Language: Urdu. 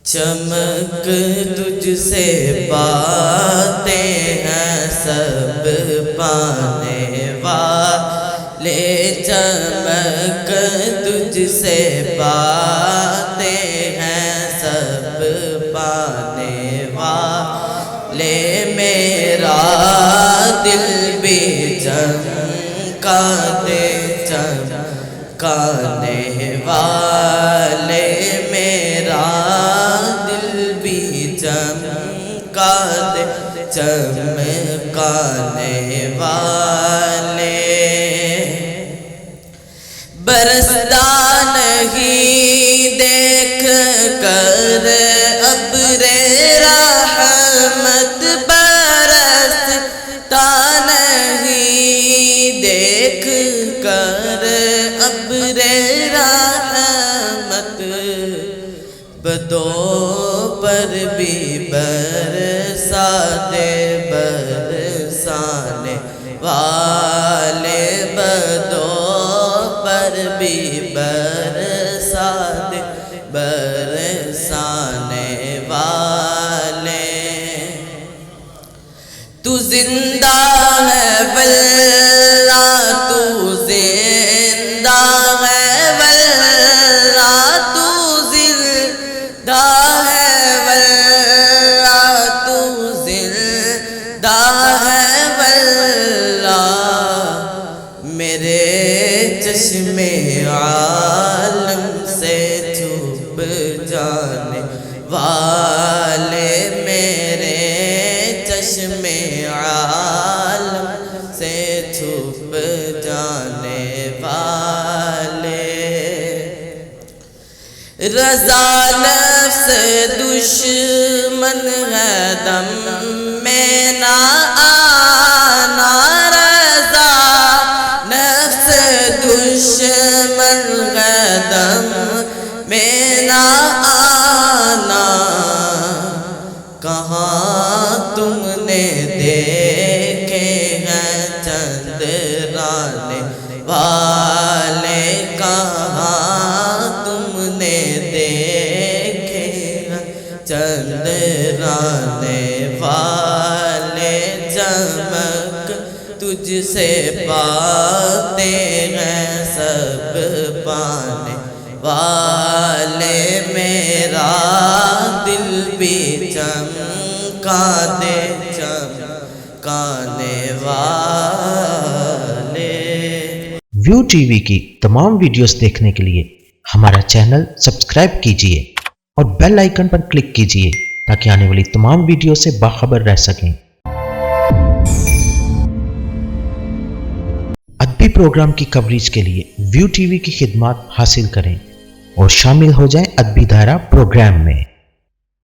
چمک تجھ سے پاتے ہیں سب پانے والے، چمک تجھ سے پاتے ہیں سب پانے والے، میرا دل بھی چمکا دے چمکانے والے، میرا دل بھی چمکا دے چمکانے والے، برستا نہیں دیکھ کر ابر رحمت، برستا نہیں دیکھ کر ابر رحمت، بدوں پر بھی برسا دے برسانے والے، بدوں پر بھی برسا دے برسانے والے، تو زندہ ہے واللہ تو زندہ ہے واللہ تو زندہ ہے واللہ تو زندہ ہے واللہ، میرے چشم عالم سے چھپ جانے والے، میرے چشم عالم سے چھپ جانے والے، رضا نفس دشمن ہے دم میں نہ آنا، رضا نفس دشمن ہے دم میں نہ آنا، کہاں تم نے دیکھے ہیں چندرانے والے، کہاں تم نے دیکھے ہیں چندرانے والے، چمک تجھ سے پاتے ہیں سب پانے والے، میرا دل بھی چمکا دے چمکانے والے۔ ویو ٹی وی کی تمام ویڈیوز دیکھنے کے لیے ہمارا چینل سبسکرائب کیجیے اور بیل آئیکن پر کلک کیجیے تاکہ آنے والی تمام ویڈیو سے باخبر رہ سکیں۔ ادبی پروگرام کی کوریج کے لیے ویو ٹی وی کی خدمات حاصل کریں اور شامل ہو جائیں ادبی دھارا پروگرام میں۔